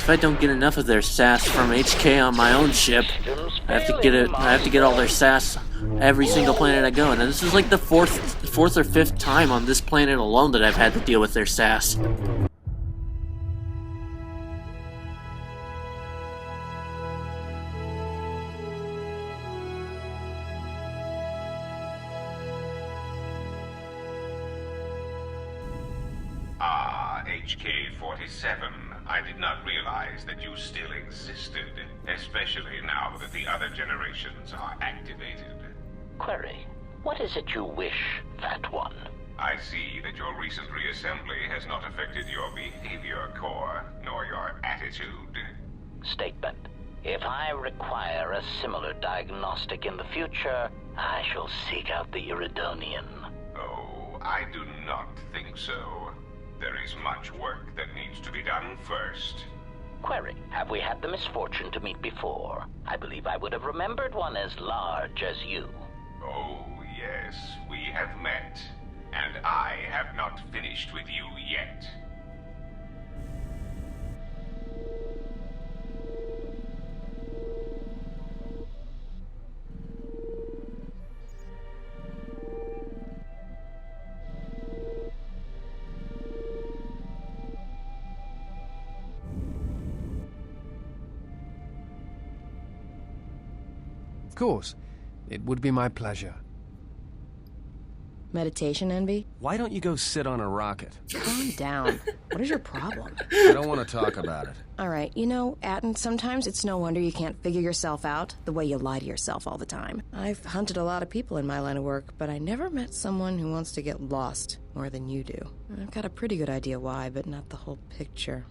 if I don't get enough of their sass from HK on my own ship, I have to get it. I have to get all their sass every single planet I go. And this is like the fourth or fifth time on this planet alone that I've had to deal with their sass. HK-47, I did not realize that you still existed, especially now that the other generations are activated. Query, what is it you wish, Fat One? I see that your recent reassembly has not affected your behavior core, nor your attitude. Statement. If I require a similar diagnostic in the future, I shall seek out the Iridonian. Oh, I do not think so. There is much work that needs to be done first. Query, have we had the misfortune to meet before? I believe I would have remembered one as large as you. Oh, yes, we have met. And I have not finished with you yet. Of course. It would be my pleasure. Meditation envy? Why don't you go sit on a rocket? Calm down. What is your problem? I don't want to talk about it. Alright, you know, Atten, sometimes it's no wonder you can't figure yourself out the way you lie to yourself all the time. I've hunted a lot of people in my line of work, but I never met someone who wants to get lost more than you do. I've got a pretty good idea why, but not the whole picture.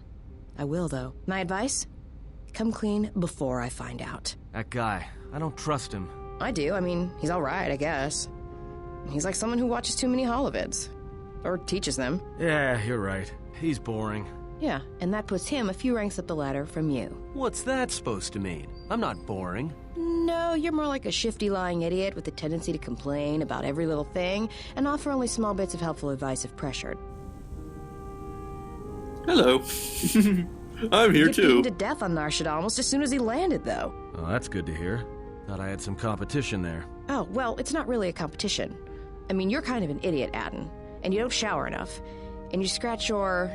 I will, though. My advice? Come clean before I find out. That guy, I don't trust him. I do. I mean, he's alright, I guess. He's like someone who watches too many holovids. Or teaches them. Yeah, you're right. He's boring. Yeah, and that puts him a few ranks up the ladder from you. What's that supposed to mean? I'm not boring. No, you're more like a shifty, lying idiot with a tendency to complain about every little thing and offer only small bits of helpful advice if pressured. Hello. I'm here He too. beat him to death on Nar Shaddaa almost as soon as he landed, though. Oh, that's good to hear. Thought I had some competition there. Oh, well, it's not really a competition. I mean, you're kind of an idiot, Atten, and you don't shower enough, and you scratch your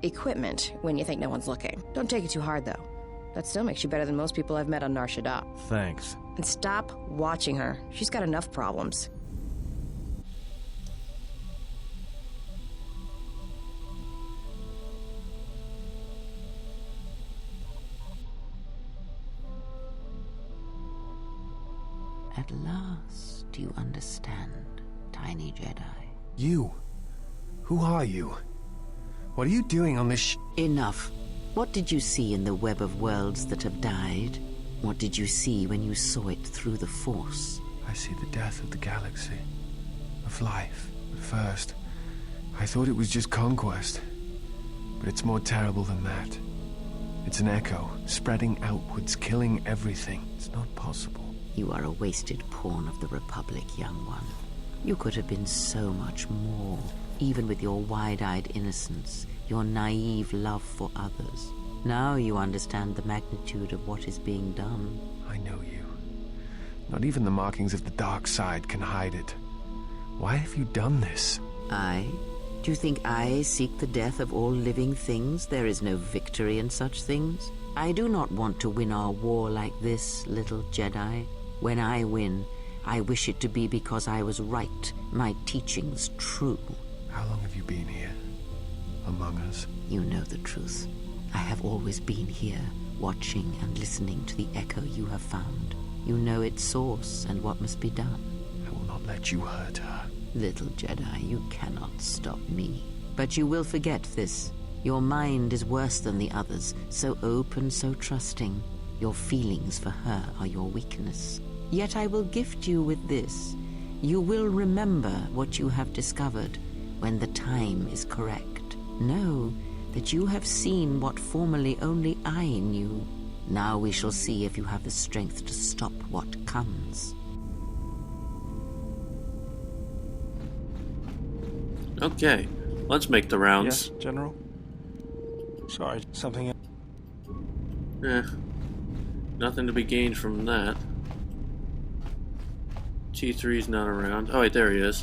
equipment when you think no one's looking. Don't take it too hard, though. That still makes you better than most people I've met on Nar Shaddaa. Thanks. And stop watching her. She's got enough problems. At last, you understand, tiny Jedi. You? Who are you? What are you doing on this Enough. What did you see in the web of worlds that have died? What did you see when you saw it through the Force? I see the death of the galaxy. Of life. At first, I thought it was just conquest. But it's more terrible than that. It's an echo, spreading outwards, killing everything. It's not possible. You are a wasted pawn of the Republic, young one. You could have been so much more, even with your wide-eyed innocence, your naive love for others. Now you understand the magnitude of what is being done. I know you. Not even the markings of the dark side can hide it. Why have you done this? I? Do you think I seek the death of all living things? There is no victory in such things. I do not want to win our war like this, little Jedi. When I win, I wish it to be because I was right, my teachings true. How long have you been here? Among us? You know the truth. I have always been here, watching and listening to the echo you have found. You know its source and what must be done. I will not let you hurt her. Little Jedi, you cannot stop me. But you will forget this. Your mind is worse than the others, so open, so trusting. Your feelings for her are your weakness. Yet I will gift you with this. You will remember what you have discovered when the time is correct. Know that you have seen what formerly only I knew. Now we shall see if you have the strength to stop what comes. Okay, let's make the rounds. Yes, General? Sorry, something... Nothing to be gained from that. T3's not around. Oh wait, there he is.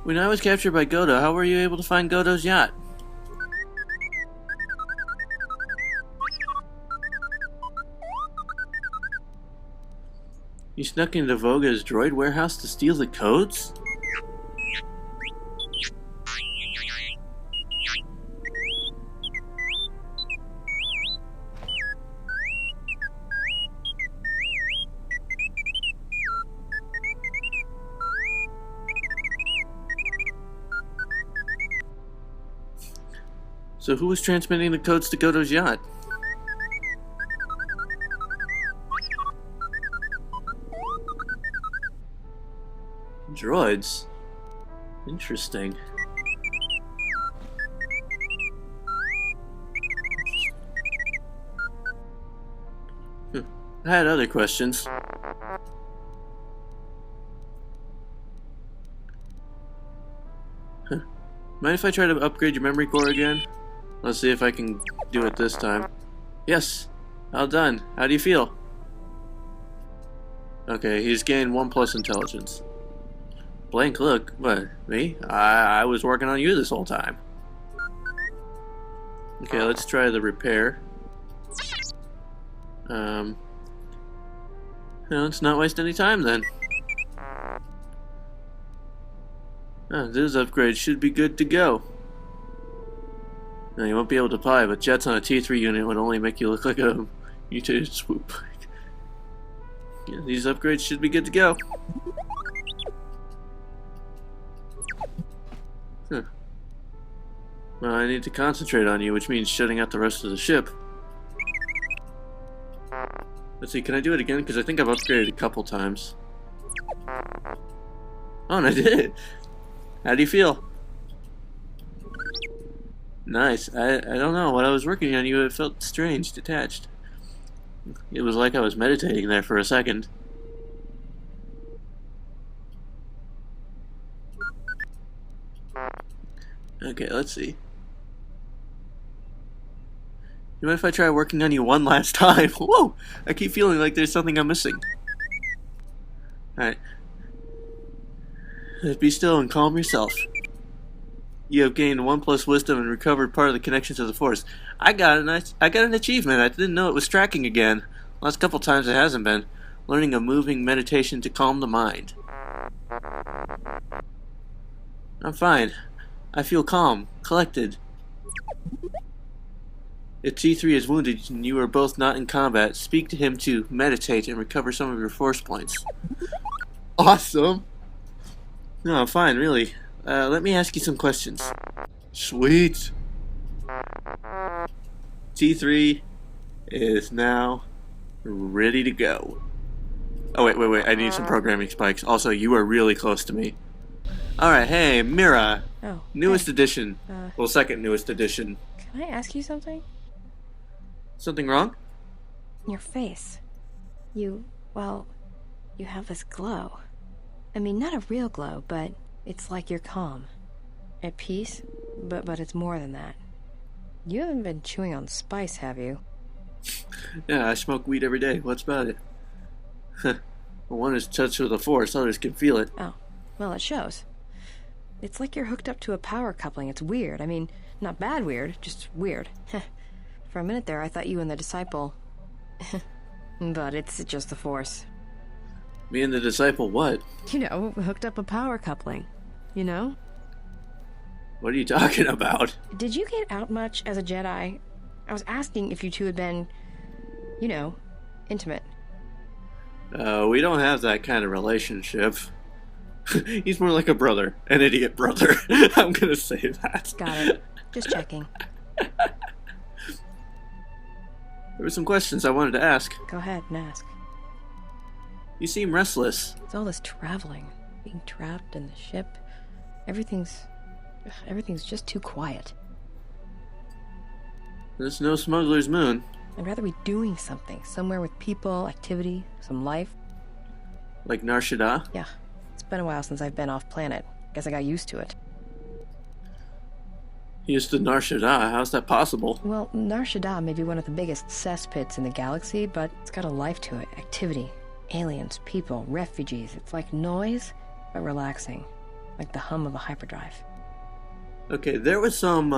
When I was captured by Goto, how were you able to find Goto's yacht? You snuck into Voga's droid warehouse to steal the codes? So who was transmitting the codes to Goto's yacht? Droids? Interesting. I had other questions. Mind if I try to upgrade your memory core again? Let's see if I can do it this time. Yes! Well done. How do you feel? Okay, he's gained 1+ intelligence. Blank look? What? Me? I was working on you this whole time. Okay, let's try the repair. Let's not waste any time then. This upgrade should be good to go. Now, you won't be able to apply, but jets on a T3 unit would only make you look like a mutated swoop. Yeah, these upgrades should be good to go. Well, I need to concentrate on you, which means shutting out the rest of the ship. Let's see, can I do it again? Because I think I've upgraded a couple times. Oh, and I did it! How do you feel? Nice. I don't know. When I was working on you, it felt strange, detached. It was like I was meditating there for a second. Okay, let's see. You mind if I try working on you one last time? Whoa! I keep feeling like there's something I'm missing. Alright. Be still and calm yourself. You have gained 1+ wisdom and recovered part of the connection to the Force. I got an achievement. I didn't know it was tracking again. Last couple times it hasn't been. Learning a moving meditation to calm the mind. I'm fine. I feel calm, collected. If T3 is wounded and you are both not in combat, speak to him to meditate and recover some of your Force points. Awesome! No, I'm fine, really. Let me ask you some questions. Sweet! T3 is now ready to go. Oh, wait, I need some programming spikes. Also, you are really close to me. Alright, hey, MIRA. Oh. Newest hey. edition. Well, second newest edition. Can I ask you something? Something wrong? Your face. You have this glow. I mean, not a real glow, but it's like you're calm. At peace, but it's more than that. You haven't been chewing on spice, have you? Yeah, I smoke weed every day. What's about it? One is touched with the Force, others can feel it. Oh, well, it shows. It's like you're hooked up to a power coupling. It's weird. I mean, not bad weird, just weird. For a minute there, I thought you and the Disciple... But it's just the Force. Me and the Disciple what? You know, hooked up a power coupling. You know? What are you talking about? Did you get out much as a Jedi? I was asking if you two had been, you know, intimate. We don't have that kind of relationship. He's more like a brother. An idiot brother. I'm gonna say that. Got it. Just checking. There were some questions I wanted to ask. Go ahead and ask. You seem restless. It's all this traveling, being trapped in the ship. Everything's just too quiet. There's no smuggler's moon. I'd rather be doing something, somewhere with people, activity, some life. Like Nar Shaddaa? Yeah. It's been a while since I've been off planet. Guess I got used to it. Used to Nar Shaddaa. How's that possible? Well, Nar Shaddaa may be one of the biggest cesspits in the galaxy, but it's got a life to it. Activity. Aliens, people, refugees. It's like noise, but relaxing. Like the hum of a hyperdrive. Okay, there was some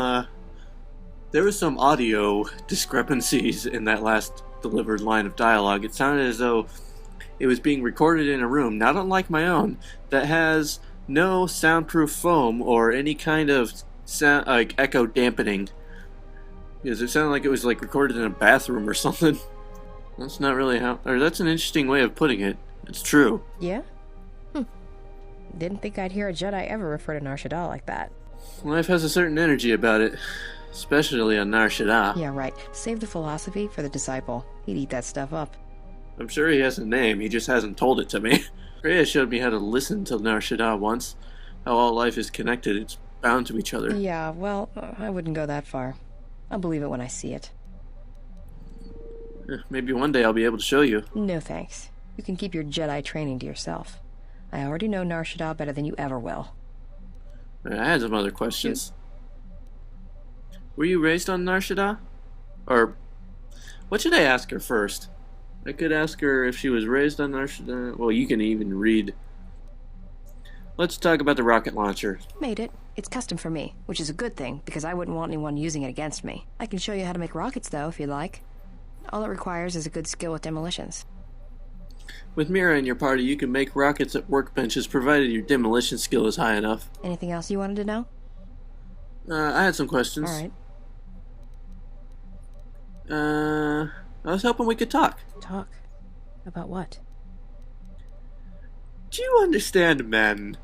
audio discrepancies in that last delivered line of dialogue. It sounded as though it was being recorded in a room, not unlike my own, that has no soundproof foam or any kind of sound, like echo dampening. Because it sounded like it was like recorded in a bathroom or something. That's not really how, or that's an interesting way of putting it. It's true. Yeah? Didn't think I'd hear a Jedi ever refer to Nar Shaddaa like that. Life has a certain energy about it, especially on Nar Shaddaa. Yeah, right. Save the philosophy for the disciple. He'd eat that stuff up. I'm sure he has a name, he just hasn't told it to me. Freya showed me how to listen to Nar Shaddaa once. How all life is connected, it's bound to each other. Yeah, well, I wouldn't go that far. I'll believe it when I see it. Maybe one day I'll be able to show you. No thanks. You can keep your Jedi training to yourself. I already know Nar Shaddaa better than you ever will. I had some other questions. Were you raised on Nar Shaddaa? Or, what should I ask her first? I could ask her if she was raised on Nar Shaddaa. Well, you can even read. Let's talk about the rocket launcher. Made it. It's custom for me, which is a good thing, because I wouldn't want anyone using it against me. I can show you how to make rockets, though, if you'd like. All it requires is a good skill with demolitions. With MIRA in your party, you can make rockets at workbenches, provided your demolition skill is high enough. Anything else you wanted to know? I had some questions. Alright. I was hoping we could talk. Talk? About what? Do you understand men?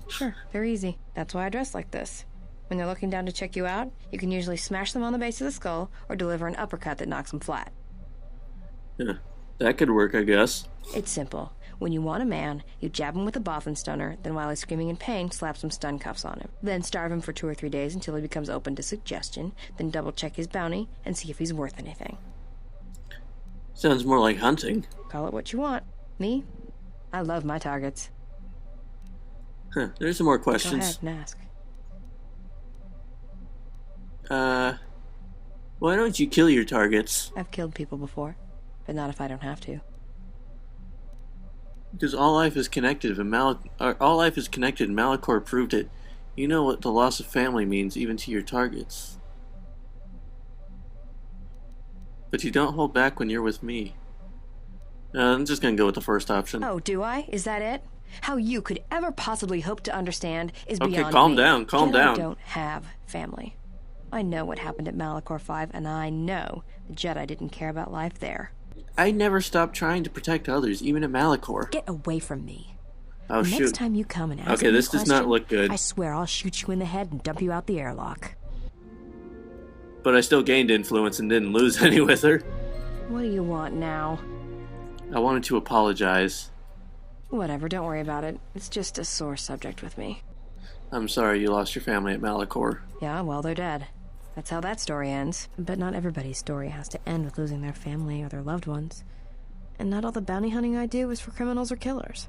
Sure, they're easy. That's why I dress like this. When they're looking down to check you out, you can usually smash them on the base of the skull or deliver an uppercut that knocks them flat. Yeah, that could work, I guess. It's simple. When you want a man, you jab him with a Bothan stunner, then while he's screaming in pain, slap some stun cuffs on him. Then starve him for 2 or 3 days until he becomes open to suggestion, then double check his bounty and see if he's worth anything. Sounds more like hunting. Call it what you want. Me? I love my targets. Huh, there's some more Go questions. ahead and ask. Why don't you kill your targets? I've killed people before, but not if I don't have to. Because all life is connected, and all life is connected, and Malachor proved it. You know what the loss of family means, even to your targets. But you don't hold back when you're with me. I'm just gonna go with the first option. Oh, do I? Is that it? How you could ever possibly hope to understand is beyond me. Okay, calm down, calm Jedi down. Don't have family. I know what happened at Malachor 5, and I know the Jedi didn't care about life there. I never stopped trying to protect others, even at Malachor. Get away from me. Oh, shoot. Next time you come and ask Okay, me a this does not question, look good. I swear I'll shoot you in the head and dump you out the airlock. But I still gained influence and didn't lose any with her. What do you want now? I wanted to apologize. Whatever, don't worry about it. It's just a sore subject with me. I'm sorry you lost your family at Malachor. Yeah, well, they're dead. That's how that story ends. But not everybody's story has to end with losing their family or their loved ones. And not all the bounty hunting I do is for criminals or killers.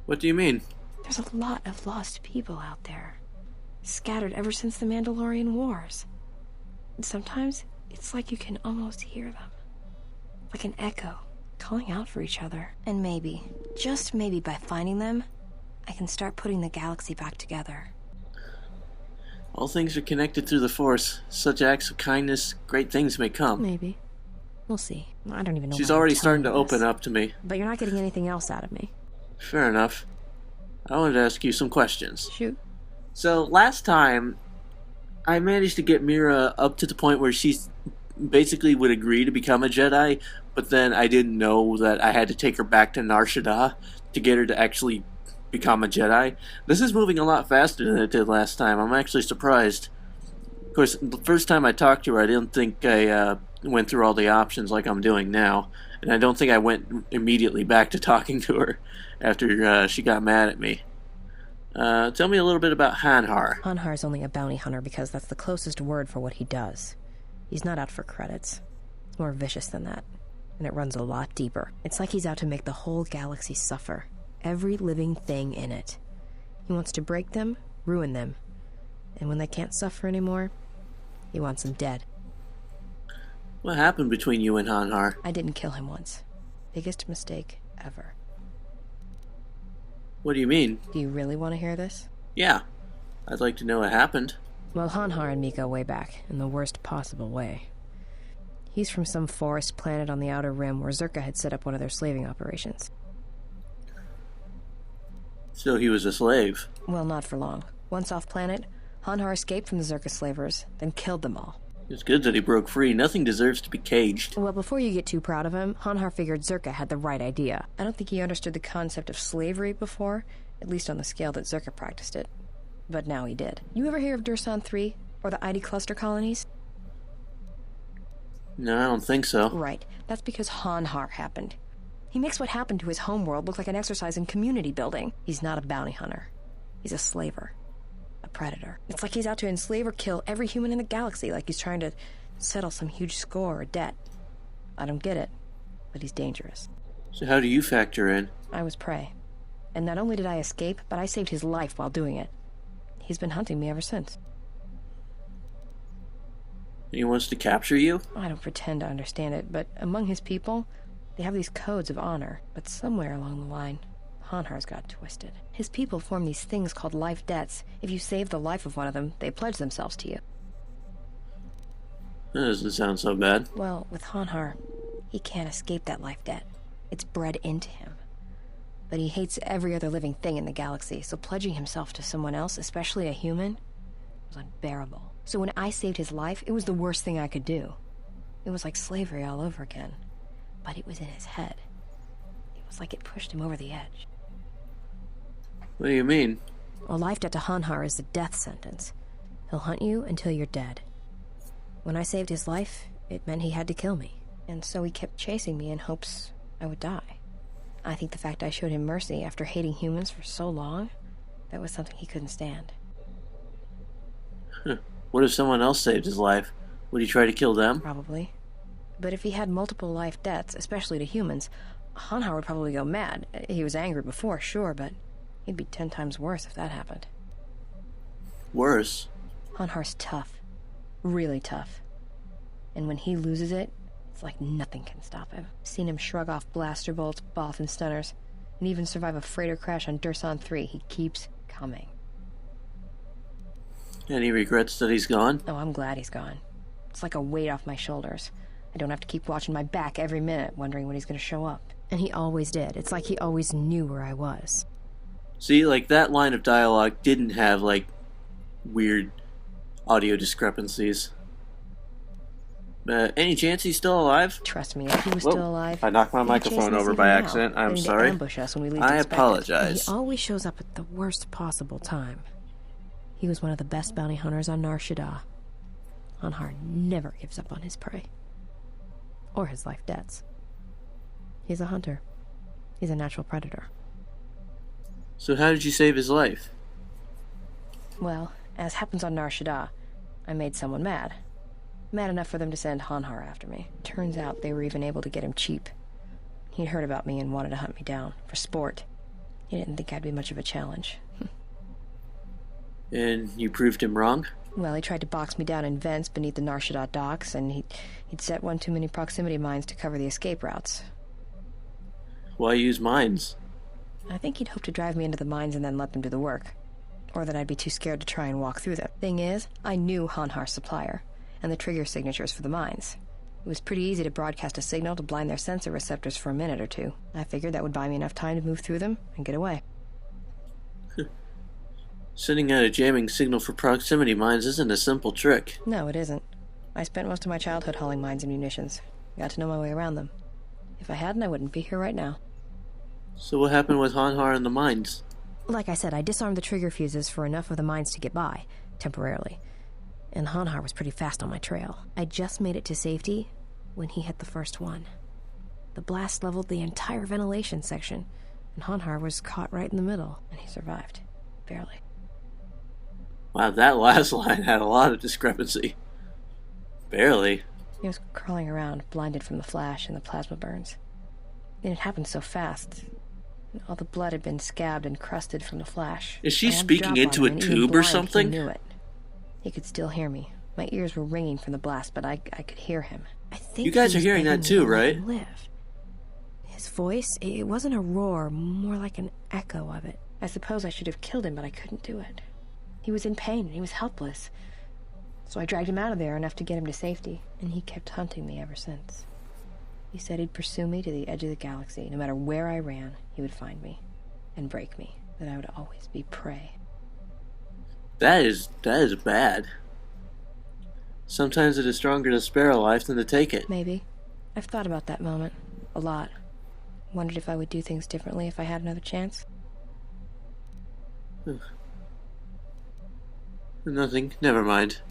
What do you mean? There's a lot of lost people out there. Scattered ever since the Mandalorian Wars. And sometimes, it's like you can almost hear them. Like an echo, calling out for each other. And maybe, just maybe by finding them, I can start putting the galaxy back together. All things are connected through the Force. Such acts of kindness, great things may come. Maybe. We'll see. I don't even know. She's why I'm already telling starting to you open this. up to me. But you're not getting anything else out of me. Fair enough. I wanted to ask you some questions. Shoot. So, last time, I managed to get MIRA up to the point where she basically would agree to become a Jedi, but then I didn't know that I had to take her back to Nar Shaddaa to get her to actually become a Jedi. This is moving a lot faster than it did last time. I'm actually surprised. Of course, the first time I talked to her, I didn't think I went through all the options like I'm doing now, and I don't think I went immediately back to talking to her after she got mad at me. Tell me a little bit about Hanhar. Hanhar's only a bounty hunter because that's the closest word for what he does. He's not out for credits. It's more vicious than that, and it runs a lot deeper. It's like he's out to make the whole galaxy suffer. Every living thing in it. He wants to break them, ruin them, And when they can't suffer anymore, he wants them dead. What happened between you and Hanhar? I didn't kill him once. Biggest mistake ever. What do you mean? Do you really want to hear this? Yeah. I'd like to know what happened. Well, Hanhar and me go way back, in the worst possible way. He's from some forest planet on the Outer Rim where Zerka had set up one of their slaving operations. So he was a slave. Well, not for long. Once off planet, Hanhar escaped from the Zerka slavers, then killed them all. It's good that he broke free. Nothing deserves to be caged. Well, before you get too proud of him, Hanhar figured Zerka had the right idea. I don't think he understood the concept of slavery before, at least on the scale that Zerka practiced it. But now he did. You ever hear of Dursan 3, or the ID cluster colonies? No, I don't think so. Right. That's because Hanhar happened. He makes what happened to his homeworld look like an exercise in community building. He's not a bounty hunter. He's a slaver. A predator. It's like he's out to enslave or kill every human in the galaxy, like he's trying to settle some huge score or debt. I don't get it, but he's dangerous. So how do you factor in? I was prey. And not only did I escape, but I saved his life while doing it. He's been hunting me ever since. He wants to capture you? I don't pretend to understand it, but among his people, they have these codes of honor. But somewhere along the line, Hanhar's got twisted. His people form these things called life debts. If you save the life of one of them, they pledge themselves to you. That doesn't sound so bad. Well, with Hanhar, he can't escape that life debt. It's bred into him. But he hates every other living thing in the galaxy, so pledging himself to someone else, especially a human, was unbearable. So when I saved his life, it was the worst thing I could do. It was like slavery all over again. But it was in his head. It was like it pushed him over the edge. What do you mean? A life debt to Hanhar is a death sentence. He'll hunt you until you're dead. When I saved his life, it meant he had to kill me. And so he kept chasing me in hopes I would die. I think the fact I showed him mercy after hating humans for so long, that was something he couldn't stand. What if someone else saved his life? Would he try to kill them? Probably. But if he had multiple life debts, especially to humans, Hanhar would probably go mad. He was angry before, sure, but he'd be 10 times worse if that happened. Worse? Hanhar's tough. Really tough. And when he loses it, it's like nothing can stop him. I've seen him shrug off blaster bolts, Bothan stunners, and even survive a freighter crash on Dursan 3. He keeps coming. Any regrets that he's gone? Oh, I'm glad he's gone. It's like a weight off my shoulders. I don't have to keep watching my back every minute, wondering when he's going to show up. And he always did. It's like he always knew where I was. See, like, that line of dialogue didn't have, like, weird audio discrepancies. Any chance he's still alive? Trust me, if he was still alive... I knocked my microphone over by accident. I'm sorry. Ambush us when we least I expect it. apologize. He always shows up at the worst possible time. He was one of the best bounty hunters on Nar Shaddaa. Hanhar never gives up on his prey. Or his life debts. He's a hunter. He's a natural predator. So how did you save his life? Well, as happens on Nar Shaddaa, I made someone mad. Mad enough for them to send Hanhar after me. Turns out they were even able to get him cheap. He'd heard about me and wanted to hunt me down, for sport. He didn't think I'd be much of a challenge. And you proved him wrong? Well, he tried to box me down in vents beneath the Nar Shaddaa docks, and he'd set one too many proximity mines to cover the escape routes. Why use mines? I think he'd hoped to drive me into the mines and then let them do the work. Or that I'd be too scared to try and walk through them. Thing is, I knew Hanhar's supplier, and the trigger signatures for the mines. It was pretty easy to broadcast a signal to blind their sensor receptors for a minute or two. I figured that would buy me enough time to move through them and get away. Sending out a jamming signal for proximity mines isn't a simple trick. No, it isn't. I spent most of my childhood hauling mines and munitions. Got to know my way around them. If I hadn't, I wouldn't be here right now. So what happened with Hanhar and the mines? Like I said, I disarmed the trigger fuses for enough of the mines to get by, temporarily. And Hanhar was pretty fast on my trail. I just made it to safety when he hit the first one. The blast leveled the entire ventilation section, and Hanhar was caught right in the middle, and he survived. Barely. Wow, that last line had a lot of discrepancy. Barely. He was crawling around, blinded from the flash and the plasma burns. And it happened so fast. All the blood had been scabbed and crusted from the flash. Is she I had to speaking drop into on a him, and even tube or blind, something? He knew it. He could still hear me. My ears were ringing from the blast, but I could hear him. I think You guys he are was hearing that begging me too, to let right? him live. His voice, it wasn't a roar, more like an echo of it. I suppose I should have killed him, but I couldn't do it. He was in pain, and he was helpless. So I dragged him out of there enough to get him to safety, and he kept hunting me ever since. He said he'd pursue me to the edge of the galaxy. No matter where I ran, he would find me and break me, that I would always be prey. That is bad. Sometimes it is stronger to spare a life than to take it. Maybe. I've thought about that moment. A lot. Wondered if I would do things differently if I had another chance. Nothing. Never mind.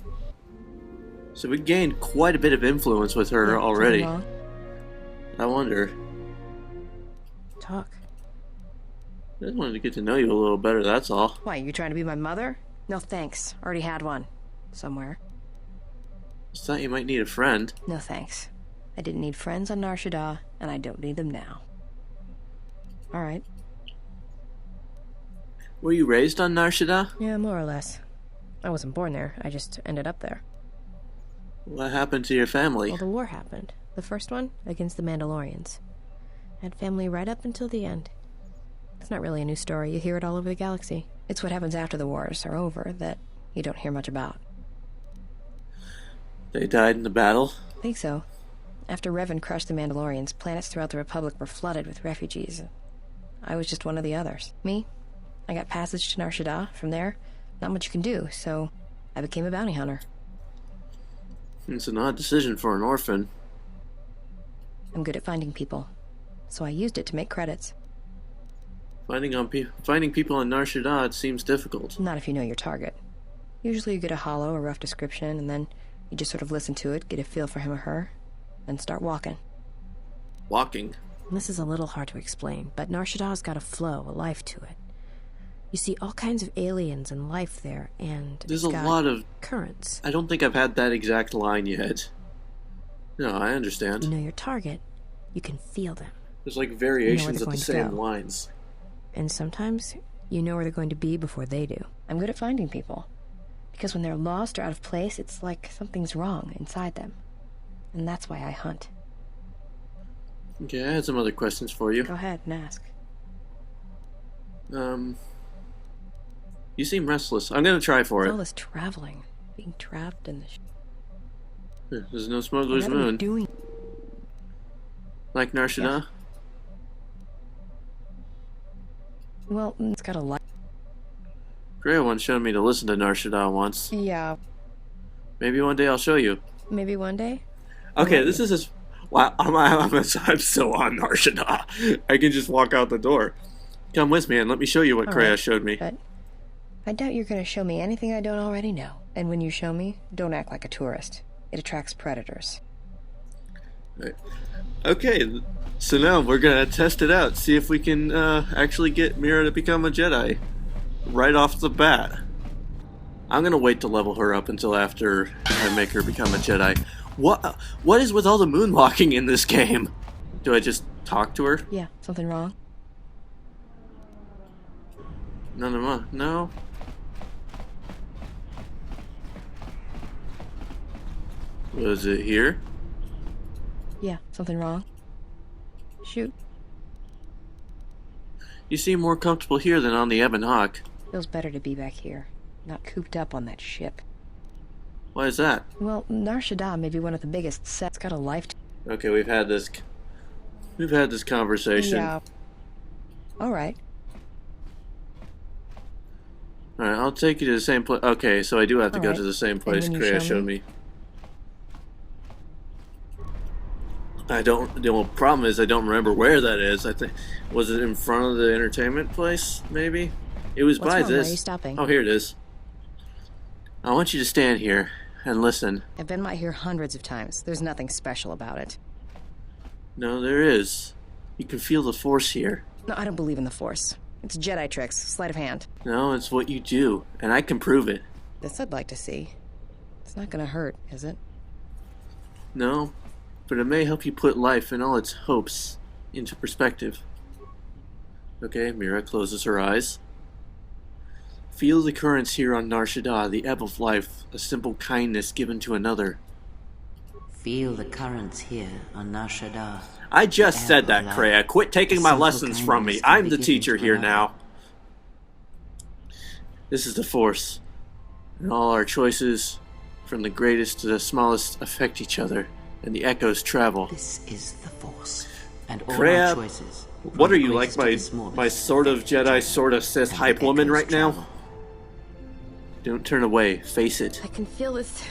So we gained quite a bit of influence with her Yeah, already. something wrong? I wonder. Talk. I just wanted to get to know you a little better, that's all. Why, you trying to be my mother? No thanks. Already had one. Somewhere. Just thought you might need a friend. No thanks. I didn't need friends on Nar Shaddaa, and I don't need them now. Alright. Were you raised on Nar Shaddaa? Yeah, more or less. I wasn't born there. I just ended up there. What happened to your family? Well, the war happened. The first one, against the Mandalorians. I had family right up until the end. It's not really a new story. You hear it all over the galaxy. It's what happens after the wars are over that you don't hear much about. They died in the battle? I think so. After Revan crushed the Mandalorians, planets throughout the Republic were flooded with refugees. I was just one of the others. Me? I got passage to Nar Shaddaa. From there, not much you can do, so I became a bounty hunter. It's an odd decision for an orphan. I'm good at finding people, so I used it to make credits. Finding people on Nar Shaddaa, it seems difficult. Not if you know your target. Usually you get a hollow or rough description, and then you just sort of listen to it, get a feel for him or her, and start walking. Walking? And this is a little hard to explain, but Nar Shaddaa's got a flow, a life to it. You see all kinds of aliens and life there, and There's it's a got lot of... currents. I don't think I've had that exact line yet. No, I understand. You know your target, you can feel them. There's like variations of going the to same go. lines. And sometimes, you know where they're going to be before they do. I'm good at finding people. Because when they're lost or out of place, it's like something's wrong inside them. And that's why I hunt. Okay, I had some other questions for you. Go ahead and ask. You seem restless. I'm gonna try for It's it. all this traveling, being trapped in the There's no smuggler's What are we moon. doing? Like Nar Shaddaa? Yeah. Well, it's got a light. Greya once showed me to listen to Nar Shaddaa once. Yeah, Maybe one day I'll show you. maybe one day. Okay, this is just... Wow, I'm still on Nar Shaddaa. I can just walk out the door. Come with me and let me show you what All Greya right, showed me. But I doubt you're going to show me anything I don't already know. And when you show me, don't act like a tourist. It attracts predators. Right. Okay, so now we're gonna test it out. See if we can actually get Mira to become a Jedi. Right off the bat. I'm gonna wait to level her up until after I make her become a Jedi. What is with all the moonwalking in this game? Do I just talk to her? Yeah, something wrong? No. Was it here? Yeah, something wrong? Shoot. You seem more comfortable here than on the Ebon Hawk. Feels better to be back here, not cooped up on that ship. Why is that? Well, Nar Shaddaa may be one of the biggest sets. It's got a life to... Okay, we've had this conversation. Yeah. Alright. Alright, I'll take you to the same place. Okay, so I do have to go Alright. to the same place And when you Kreia show showed me. I don't... The problem is I don't remember where that is. I think... Was it in front of the entertainment place, maybe? It was What's by wrong? Why this. are you stopping? Oh, here it is. I want you to stand here and listen. I've been by here hundreds of times. There's nothing special about it. No, there is. You can feel the Force here. No, I don't believe in the Force. It's Jedi tricks, sleight of hand. No, it's what you do, and I can prove it. This I'd like to see. It's not gonna hurt, is it? No, but it may help you put life and all its hopes into perspective. Okay, Mira closes her eyes. Feel the currents here on Nar Shaddaa, the ebb of life, a simple kindness given to another. Feel the currents here on Nar Shaddaa. I just said that, Kreia. Quit taking my lessons from me. I'm the teacher here now. This is the Force. And all our choices, from the greatest to the smallest, affect each other, and the echoes travel. This is the Force. And all Kreia, our choices. what are you, like my sort of Jedi, sort of Sith hype woman right now? Don't turn away. Face it. I can feel this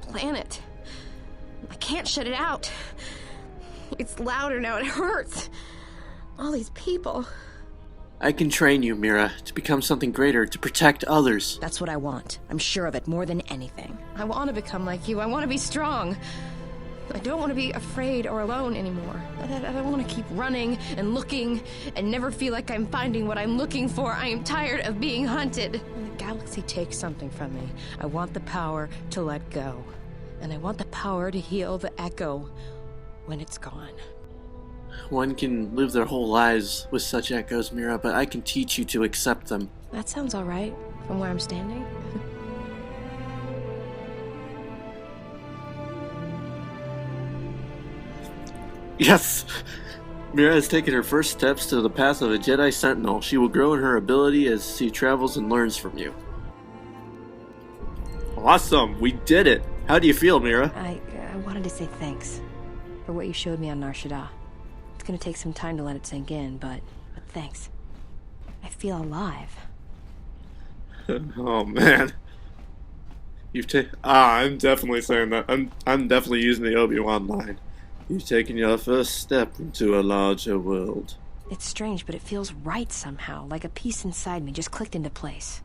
planet. I can't shut it out. It's louder now. It hurts. All these people. I can train you, Mira, to become something greater, to protect others. That's what I want. I'm sure of it more than anything. I want to become like you. I want to be strong. I don't want to be afraid or alone anymore. I don't want to keep running and looking and never feel like I'm finding what I'm looking for. I am tired of being hunted. When the galaxy takes something from me, I want the power to let go. And I want the power to heal the echo when it's gone. One can live their whole lives with such echoes, Mira, but I can teach you to accept them. That sounds all right from where I'm standing. Yes! Mira has taken her first steps to the path of a Jedi Sentinel. She will grow in her ability as she travels and learns from you. Awesome! We did it! How do you feel, Mira? I wanted to say thanks for what you showed me on Nar Shaddaa. It's gonna take some time to let it sink in, but thanks. I feel alive. Oh man. I'm definitely saying that. I'm definitely using the Obi-Wan line. You've taken your first step into a larger world. It's strange, but it feels right somehow, like a piece inside me just clicked into place.